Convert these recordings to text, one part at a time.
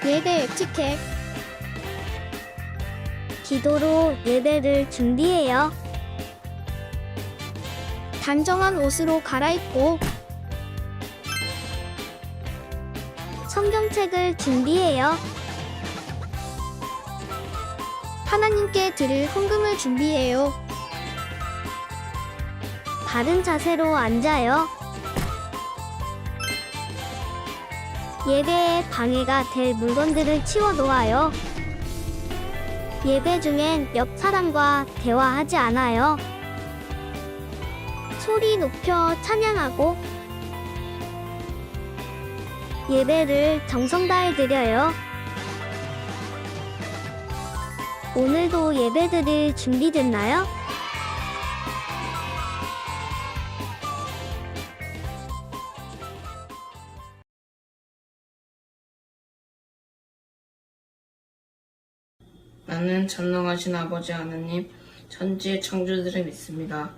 예배 에티켓. 기도로 예배를 준비해요. 단정한 옷으로 갈아입고 성경책을 준비해요. 하나님께 드릴 헌금을 준비해요. 바른 자세로 앉아요. 예배에 방해가 될 물건들을 치워 놓아요. 예배 중엔 옆 사람과 대화하지 않아요. 소리 높여 찬양하고 예배를 정성 다해 드려요. 오늘도 예배 드릴 준비됐나요? 나는 전능하신 아버지 하느님, 천지의 창조주를 믿습니다.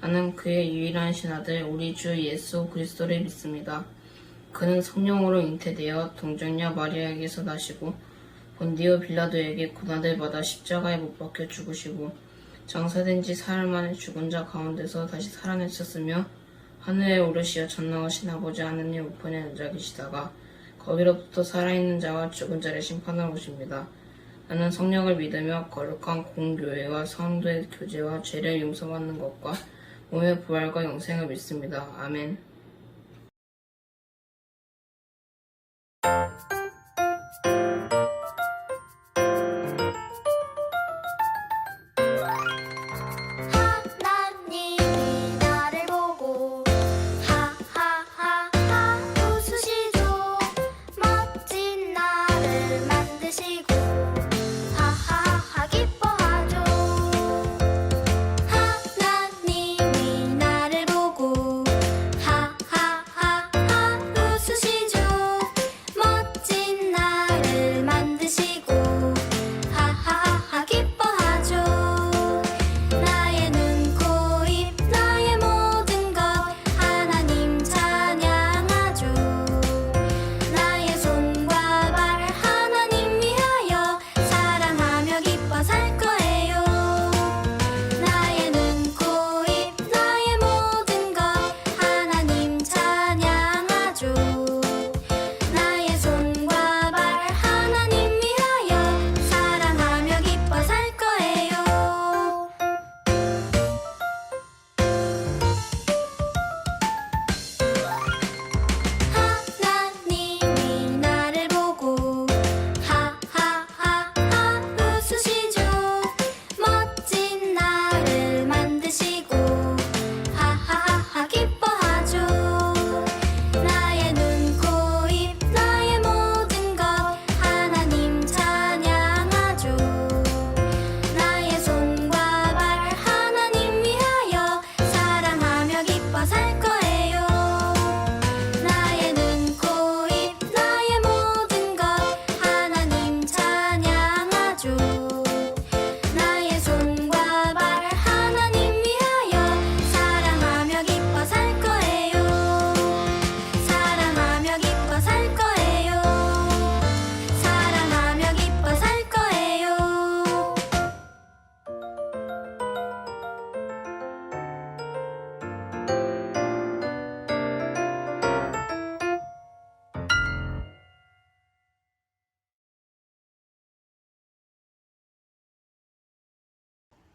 나는 그의 유일한 신아들 우리 주 예수 그리스도를 믿습니다. 그는 성령으로 잉태되어 동정녀 마리아에게서 나시고 본디오 빌라도에게 고난을 받아 십자가에 못 박혀 죽으시고 장사된 지 사흘 만에 죽은 자 가운데서 다시 살아내셨으며 하늘에 오르시어 전능하신 아버지 하느님 우편에 앉아 계시다가 거기로부터 살아있는 자와 죽은 자를 심판하러 오십니다. 나는 성령을 믿으며 거룩한 공교회와 성도의 교제와 죄를 용서받는 것과 몸의 부활과 영생을 믿습니다. 아멘. 하나님이 나를 보고 하하하하 웃으시죠. 멋진 나를 만드시고 하하하 기뻐하죠. 하나님이 나를 보고 하하하하 웃으시죠. 멋진 나를 만드시고 하하하 기뻐하죠. 나의 눈, 코, 입, 나의 모든 것 하나님 찬양하죠. 나의 손과 발 하나님 위하여 사랑하며 기뻐 살 거예요. 나의 눈, 코, 입, 나의 모든 것 하나님 찬양하죠. 나의 손과 발 하나님 위하여 사랑하며 기뻐 살 거예요. 하나님이 나를 보고 하하하하 웃으시죠. 멋진 나를 만드시고 하하하하 기뻐하죠. 나의 눈, 코, 입, 나의 모든 것 하나님 찬양하죠. 나의 손과 발 하나님 위하여 사랑하며 기뻐 살 거예요. 나의 눈, 코, 입, 나의 모든 것 하나님 찬양하죠. 나의 손과 발 하나님 위하여 사랑하며 기뻐 살 거예요. 사랑하며 기뻐 살 거예요. 사랑하며 기뻐 살 거예요.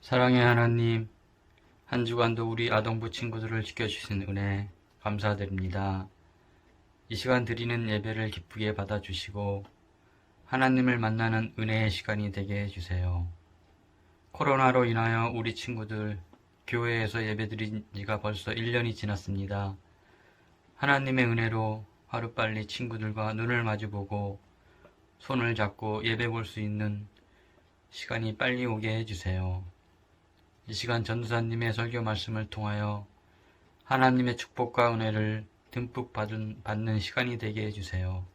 사랑의 하나님, 한 주간도 우리 아동부 친구들을 지켜주신 은혜 감사드립니다. 이 시간 드리는 예배를 기쁘게 받아주시고 하나님을 만나는 은혜의 시간이 되게 해주세요. 코로나로 인하여 우리 친구들 교회에서 예배드린 지가 벌써 1년이 지났습니다. 하나님의 은혜로 하루빨리 친구들과 눈을 마주보고 손을 잡고 예배 볼 수 있는 시간이 빨리 오게 해주세요. 이 시간 전도사님의 설교 말씀을 통하여 하나님의 축복과 은혜를 듬뿍 받는 시간이 되게 해주세요.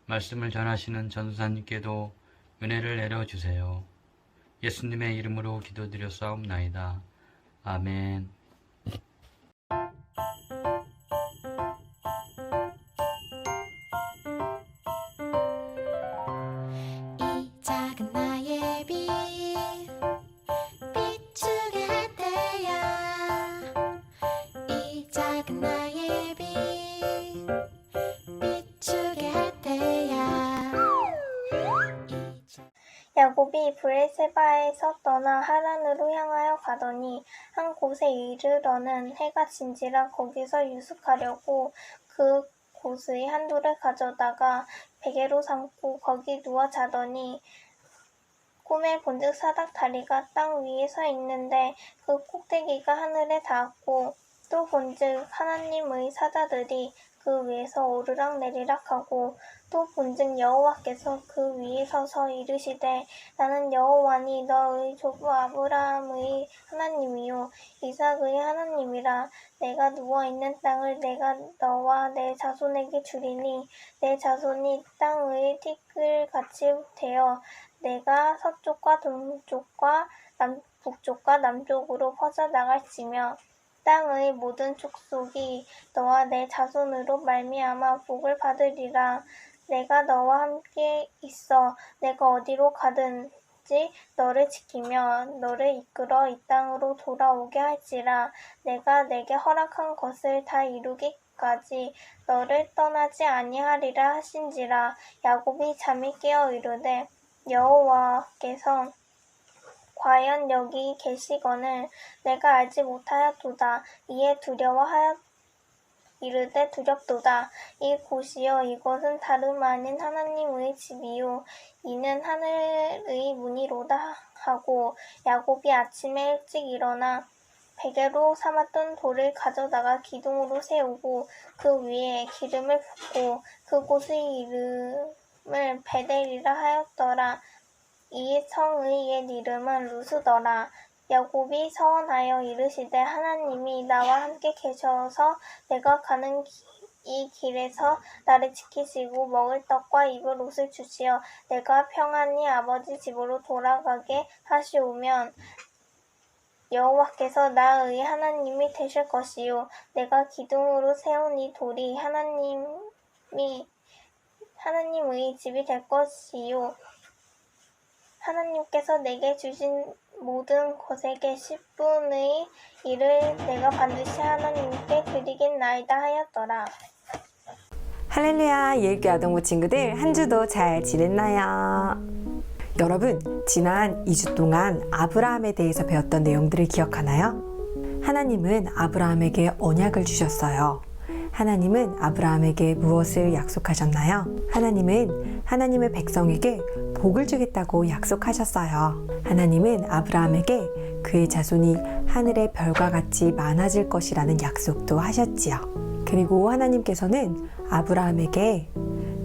말씀을 전하시는 전도사님께도 은혜를 내려주세요. 예수님의 이름으로 기도드렸사옵나이다. 아멘. 야곱이 브엘세바에서 떠나 하란으로 향하여 가더니 한 곳에 이르러는 해가 진지라 거기서 유숙하려고 그 곳의 한 돌을 가져다가 베개로 삼고 거기 누워 자더니 꿈에 본즉 사닥 다리가 땅 위에 서 있는데 그 꼭대기가 하늘에 닿았고 또 본즉 하나님의 사자들이 그 위에서 오르락 내리락 하고 또 본즉 여호와께서 그 위에 서서 이르시되 나는 여호와니 너의 조부 아브라함의 하나님이요 이삭의 하나님이라. 내가 누워있는 땅을 내가 너와 내 자손에게 주리니 내 자손이 땅의 티끌같이 되어 내가 서쪽과 동쪽과 북쪽과 남쪽으로 퍼져나갈지며 땅의 모든 족속이 너와 내 자손으로 말미암아 복을 받으리라. 내가 너와 함께 있어 내가 어디로 가든지 너를 지키며 너를 이끌어 이 땅으로 돌아오게 할지라. 내가 내게 허락한 것을 다 이루기까지 너를 떠나지 아니하리라 하신지라. 야곱이 잠이 깨어 이르되 여호와께서 과연 여기 계시거늘 내가 알지 못하였도다. 이에 두려워하여 이르되 두렵도다. 이 곳이여 이것은 다름 아닌 하나님의 집이요 이는 하늘의 문이로다 하고 야곱이 아침에 일찍 일어나 베개로 삼았던 돌을 가져다가 기둥으로 세우고 그 위에 기름을 붓고 그곳의 이름을 베델이라 하였더라. 이 성의 옛 이름은 루스더라. 야곱이 서원하여 이르시되 하나님이 나와 함께 계셔서 내가 가는 이 길에서 나를 지키시고 먹을 떡과 입을 옷을 주시어 내가 평안히 아버지 집으로 돌아가게 하시오면 여호와께서 나의 하나님이 되실 것이요 내가 기둥으로 세운 이 돌이 하나님의 집이 될 것이요 하나님께서 내게 주신 모든 것에게 10분의 1을 내가 반드시 하나님께 드리겠나이다 하였더라. 할렐루야, 예일교 아동부 친구들 한 주도 잘 지냈나요? 여러분, 지난 2주 동안 아브라함에 대해서 배웠던 내용들을 기억하나요? 하나님은 아브라함에게 언약을 주셨어요. 하나님은 아브라함에게 무엇을 약속하셨나요? 하나님은 하나님의 백성에게 복을 주겠다고 약속하셨어요. 하나님은 아브라함에게 그의 자손이 하늘의 별과 같이 많아질 것이라는 약속도 하셨지요. 그리고 하나님께서는 아브라함에게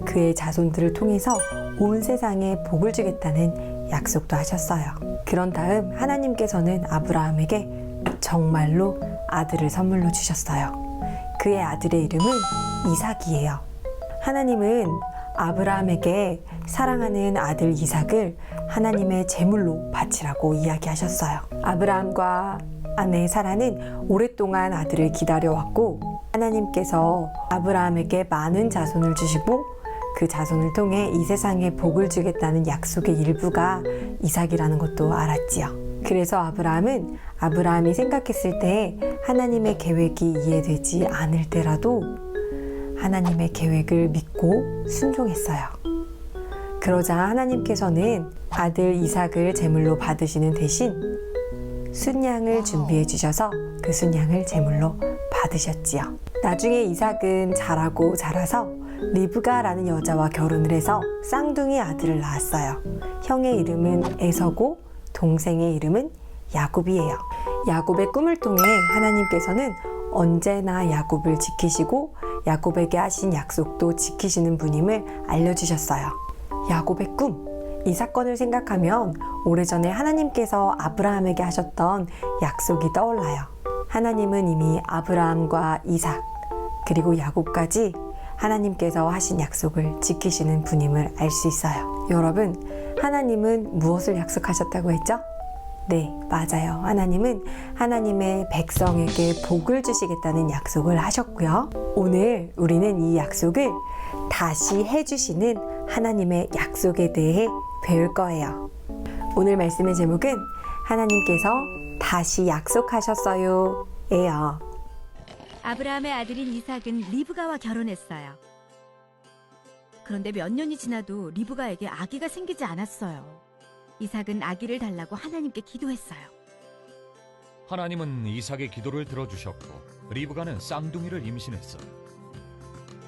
그의 자손들을 통해서 온 세상에 복을 주겠다는 약속도 하셨어요. 그런 다음 하나님께서는 아브라함에게 정말로 아들을 선물로 주셨어요. 그의 아들의 이름은 이삭이에요. 하나님은 아브라함에게 사랑하는 아들 이삭을 하나님의 제물로 바치라고 이야기하셨어요. 아브라함과 아내 사라는 오랫동안 아들을 기다려왔고 하나님께서 아브라함에게 많은 자손을 주시고 그 자손을 통해 이 세상에 복을 주겠다는 약속의 일부가 이삭이라는 것도 알았지요. 그래서 아브라함이 생각했을 때 하나님의 계획이 이해되지 않을 때라도 하나님의 계획을 믿고 순종했어요. 그러자 하나님께서는 아들 이삭을 제물로 받으시는 대신 순양을 준비해 주셔서 그 순양을 제물로 받으셨지요. 나중에 이삭은 자라고 자라서 리브가라는 여자와 결혼을 해서 쌍둥이 아들을 낳았어요. 형의 이름은 에서고 동생의 이름은 야곱이에요. 야곱의 꿈을 통해 하나님께서는 언제나 야곱을 지키시고 야곱에게 하신 약속도 지키시는 분임을 알려주셨어요. 야곱의 꿈, 이 사건을 생각하면 오래전에 하나님께서 아브라함에게 하셨던 약속이 떠올라요. 하나님은 이미 아브라함과 이삭 그리고 야곱까지 하나님께서 하신 약속을 지키시는 분임을 알 수 있어요. 여러분, 하나님은 무엇을 약속하셨다고 했죠? 네, 맞아요. 하나님은 하나님의 백성에게 복을 주시겠다는 약속을 하셨고요. 오늘 우리는 이 약속을 다시 해주시는 하나님의 약속에 대해 배울 거예요. 오늘 말씀의 제목은 하나님께서 다시 약속하셨어요 예요. 아브라함의 아들인 이삭은 리브가와 결혼했어요. 그런데 몇 년이 지나도 리브가에게 아기가 생기지 않았어요. 이삭은 아기를 달라고 하나님께 기도했어요. 하나님은 이삭의 기도를 들어주셨고 리브가는 쌍둥이를 임신했어요.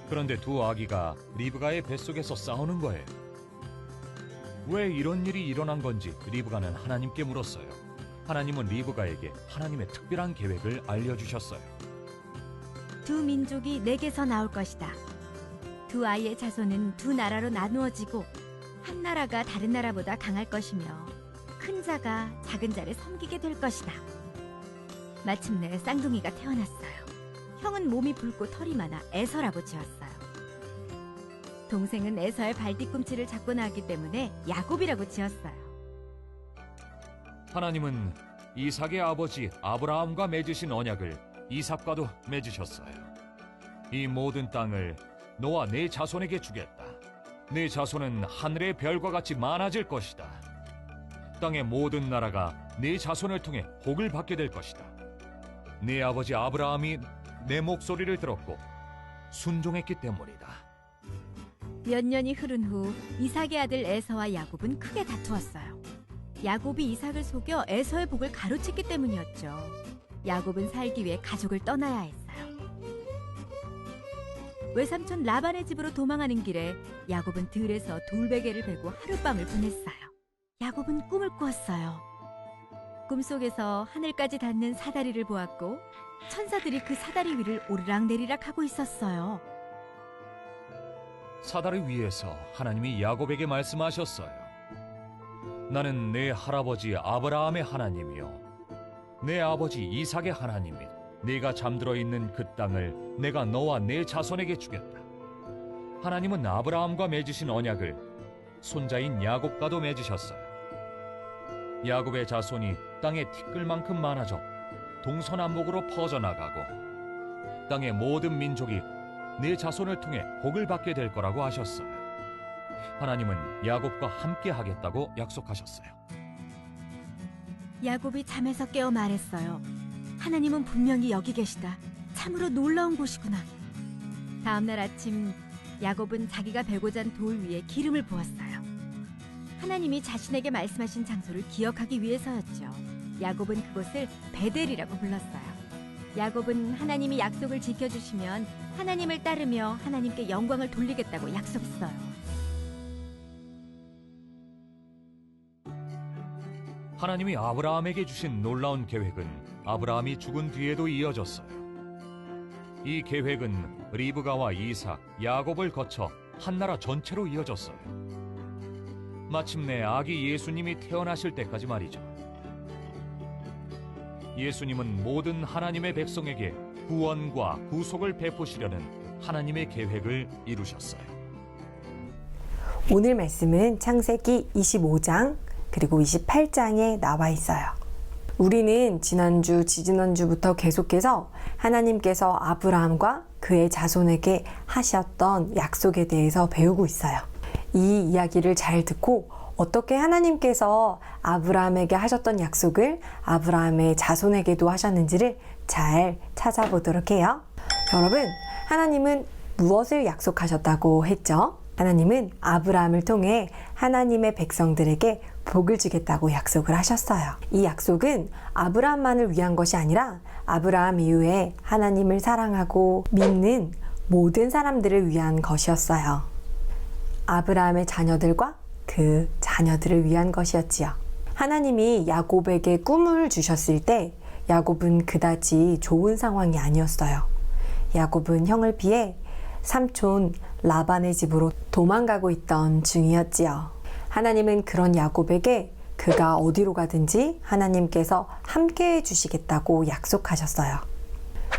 그런데 두 아기가 리브가의 뱃속에서 싸우는 거예요. 왜 이런 일이 일어난 건지 리브가는 하나님께 물었어요. 하나님은 리브가에게 하나님의 특별한 계획을 알려주셨어요. 두 민족이 내게서 나올 것이다. 두 아이의 자손은 두 나라로 나누어지고 한 나라가 다른 나라보다 강할 것이며 큰 자가 작은 자를 섬기게 될 것이다. 마침내 쌍둥이가 태어났어요. 형은 몸이 붉고 털이 많아 에서라고 지었어요. 동생은 에서의 발뒤꿈치를 잡고 나왔기 때문에 야곱이라고 지었어요. 하나님은 이삭의 아버지 아브라함과 맺으신 언약을 이삭과도 맺으셨어요. 이 모든 땅을 너와 네 자손에게 주겠다. 네 자손은 하늘의 별과 같이 많아질 것이다. 땅의 모든 나라가 네 자손을 통해 복을 받게 될 것이다. 네 아버지 아브라함이 내 목소리를 들었고 순종했기 때문이다. 몇 년이 흐른 후 이삭의 아들 에서와 야곱은 크게 다투었어요. 야곱이 이삭을 속여 에서의 복을 가로챘기 때문이었죠. 야곱은 살기 위해 가족을 떠나야 했어요. 외삼촌 라반의 집으로 도망하는 길에 야곱은 들에서 돌베개를 베고 하룻밤을 보냈어요. 야곱은 꿈을 꾸었어요. 꿈속에서 하늘까지 닿는 사다리를 보았고 천사들이 그 사다리 위를 오르락내리락 하고 있었어요. 사다리 위에서 하나님이 야곱에게 말씀하셨어요. 나는 내 할아버지 아브라함의 하나님이요 내 아버지 이삭의 하나님이 네가 잠들어 있는 그 땅을 내가 너와 네 자손에게 주겠다. 하나님은 아브라함과 맺으신 언약을 손자인 야곱과도 맺으셨어요. 야곱의 자손이 땅의 티끌만큼 많아져 동서남북으로 퍼져나가고 땅의 모든 민족이 네 자손을 통해 복을 받게 될 거라고 하셨어요. 하나님은 야곱과 함께 하겠다고 약속하셨어요. 야곱이 잠에서 깨어 말했어요. 하나님은 분명히 여기 계시다. 참으로 놀라운 곳이구나. 다음 날 아침 야곱은 자기가 베고 잔 돌 위에 기름을 부었어요. 하나님이 자신에게 말씀하신 장소를 기억하기 위해서였죠. 야곱은 그곳을 베델이라고 불렀어요. 야곱은 하나님이 약속을 지켜주시면 하나님을 따르며 하나님께 영광을 돌리겠다고 약속했어요. 하나님이 아브라함에게 주신 놀라운 계획은 아브라함이 죽은 뒤에도 이어졌어요. 이 계획은 리브가와 이삭, 야곱을 거쳐 한 나라 전체로 이어졌어요. 마침내 아기 예수님이 태어나실 때까지 말이죠. 예수님은 모든 하나님의 백성에게 구원과 구속을 베푸시려는 하나님의 계획을 이루셨어요. 오늘 말씀은 창세기 25장 그리고 28장에 나와 있어요. 우리는 지난주, 지지난주부터 계속해서 하나님께서 아브라함과 그의 자손에게 하셨던 약속에 대해서 배우고 있어요. 이 이야기를 잘 듣고 어떻게 하나님께서 아브라함에게 하셨던 약속을 아브라함의 자손에게도 하셨는지를 잘 찾아보도록 해요. 여러분, 하나님은 무엇을 약속하셨다고 했죠? 하나님은 아브라함을 통해 하나님의 백성들에게 복을 주겠다고 약속을 하셨어요. 이 약속은 아브라함만을 위한 것이 아니라 아브라함 이후에 하나님을 사랑하고 믿는 모든 사람들을 위한 것이었어요. 아브라함의 자녀들과 그 자녀들을 위한 것이었지요. 하나님이 야곱에게 꿈을 주셨을 때 야곱은 그다지 좋은 상황이 아니었어요. 야곱은 형을 피해 삼촌 라반의 집으로 도망가고 있던 중이었지요. 하나님은 그런 야곱에게 그가 어디로 가든지 하나님께서 함께 해주시겠다고 약속하셨어요.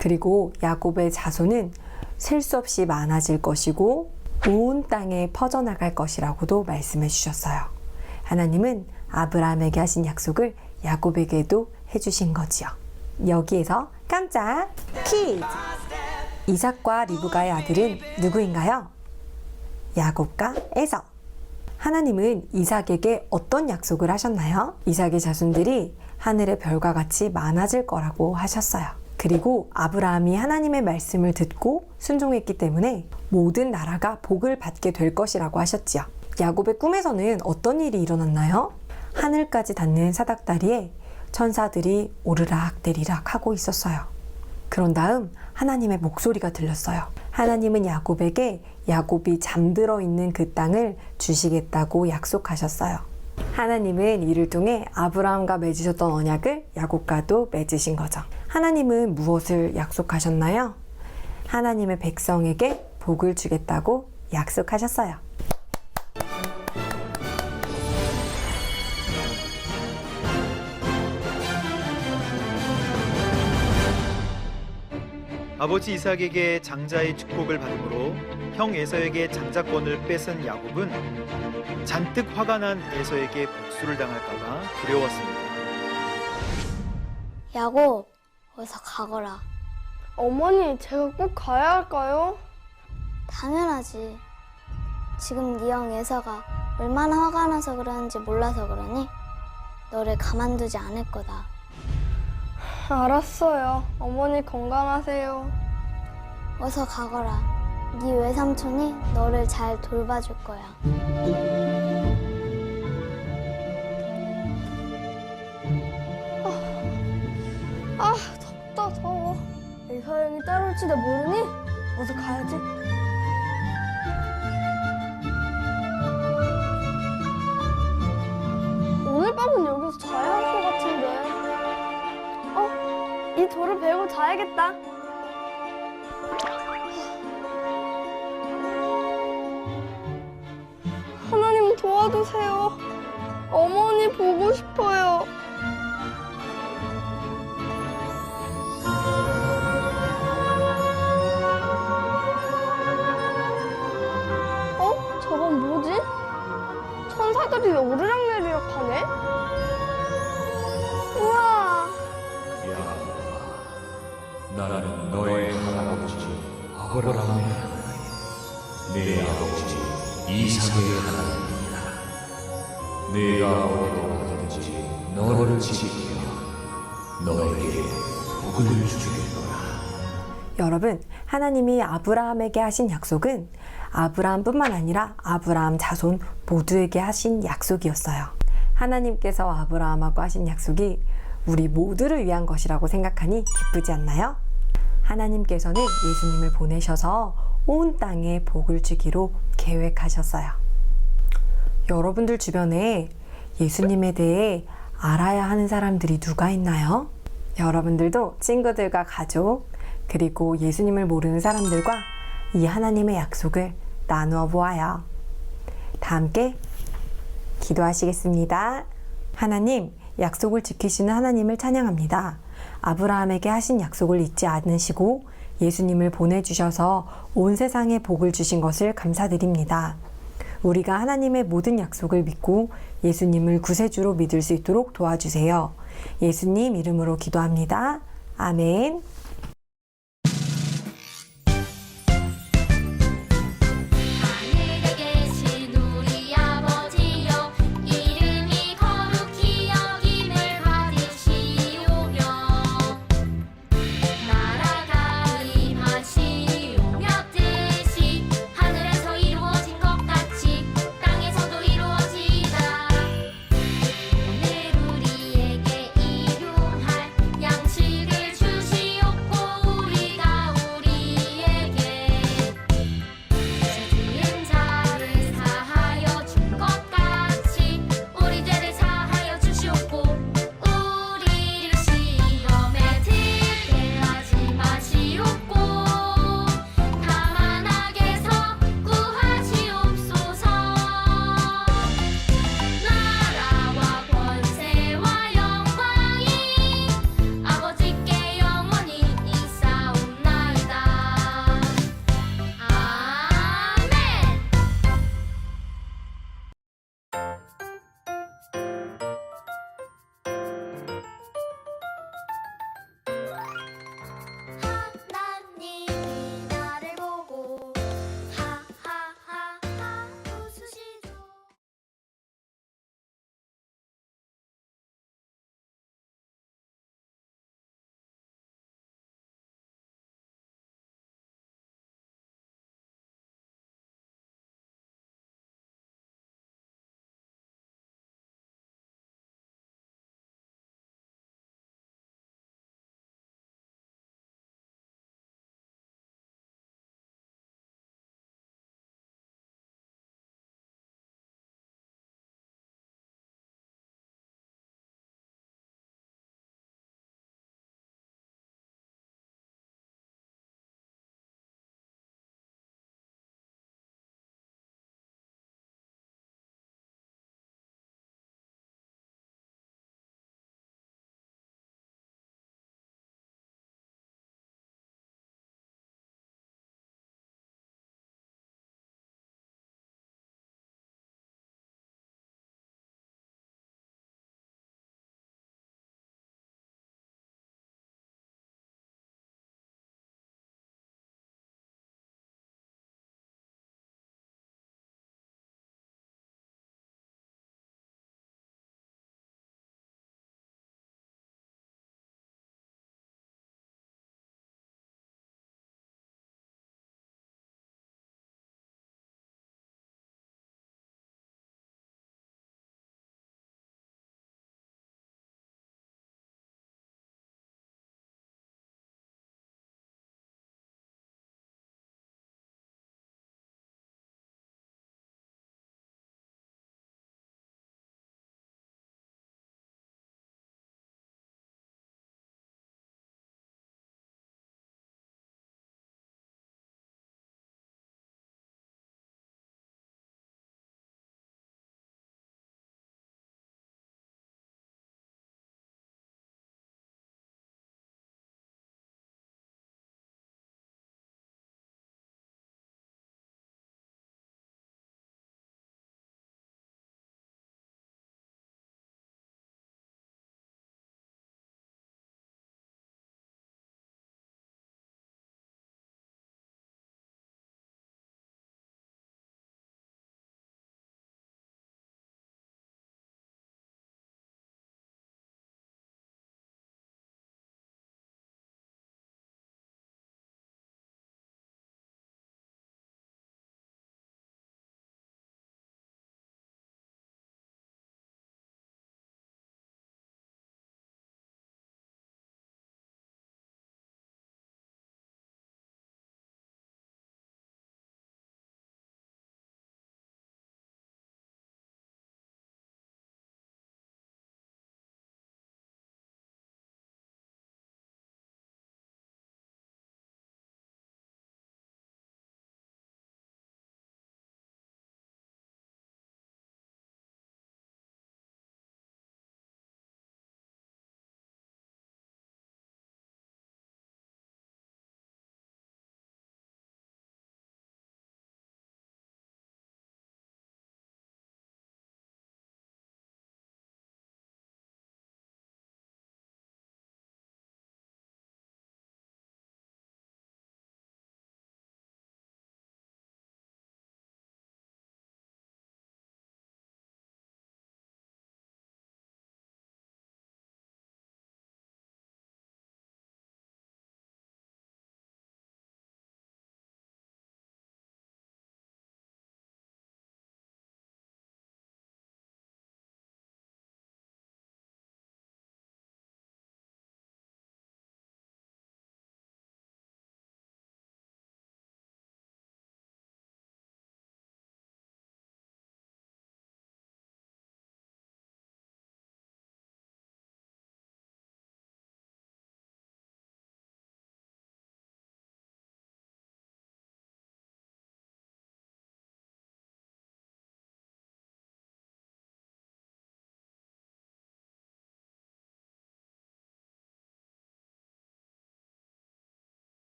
그리고 야곱의 자손은 셀 수 없이 많아질 것이고 온 땅에 퍼져나갈 것이라고도 말씀해 주셨어요. 하나님은 아브라함에게 하신 약속을 야곱에게도 해주신 거지요. 여기에서 깜짝 퀴즈! 이삭과 리브가의 아들은 누구인가요? 야곱과 에서. 하나님은 이삭에게 어떤 약속을 하셨나요? 이삭의 자손들이 하늘의 별과 같이 많아질 거라고 하셨어요. 그리고 아브라함이 하나님의 말씀을 듣고 순종했기 때문에 모든 나라가 복을 받게 될 것이라고 하셨지요. 야곱의 꿈에서는 어떤 일이 일어났나요? 하늘까지 닿는 사닥다리에 천사들이 오르락내리락 하고 있었어요. 그런 다음 하나님의 목소리가 들렸어요. 하나님은 야곱에게 야곱이 잠들어 있는 그 땅을 주시겠다고 약속하셨어요. 하나님은 이를 통해 아브라함과 맺으셨던 언약을 야곱과도 맺으신 거죠. 하나님은 무엇을 약속하셨나요? 하나님의 백성에게 복을 주겠다고 약속하셨어요. 아버지 이삭에게 장자의 축복을 받음으로 형 에서에게 장자권을 뺏은 야곱은 잔뜩 화가 난 에서에게 복수를 당할까봐 두려웠습니다. 야곱, 어서 가거라. 어머니, 제가 꼭 가야 할까요? 당연하지. 지금 네 형 에서가 얼마나 화가 나서 그러는지 몰라서 그러니 너를 가만두지 않을 거다. 알았어요. 어머니 건강하세요. 어서 가거라. 네 외삼촌이 너를 잘 돌봐줄 거야. 덥다 더워. 에서 형이 따라올지도 모르니 어서 가야지. 오늘 밤은 여기서 자야 할 것 같은데. 이 돌을 베고 자야겠다. 하나님 도와주세요. 어머니 보고 싶어요. 저건 뭐지? 천사들이 오르락내리락 하네? 우와! 나는 너의 할아버지 아브라함의 하나님, 내 아버지 이삭의 하나님이다. 내가 어디로 가든지 너를 지키며 너에게 복을 주겠노라. 여러분, 하나님이 아브라함에게 하신 약속은 아브라함뿐만 아니라 아브라함 자손 모두에게 하신 약속이었어요. 하나님께서 아브라함하고 하신 약속이 우리 모두를 위한 것이라고 생각하니 기쁘지 않나요? 하나님께서는 예수님을 보내셔서 온 땅에 복을 주기로 계획하셨어요. 여러분들 주변에 예수님에 대해 알아야 하는 사람들이 누가 있나요? 여러분들도 친구들과 가족, 그리고 예수님을 모르는 사람들과 이 하나님의 약속을 나누어 보아요. 다 함께 기도하시겠습니다. 하나님, 약속을 지키시는 하나님을 찬양합니다. 아브라함에게 하신 약속을 잊지 않으시고 예수님을 보내주셔서 온 세상에 복을 주신 것을 감사드립니다. 우리가 하나님의 모든 약속을 믿고 예수님을 구세주로 믿을 수 있도록 도와주세요. 예수님 이름으로 기도합니다. 아멘.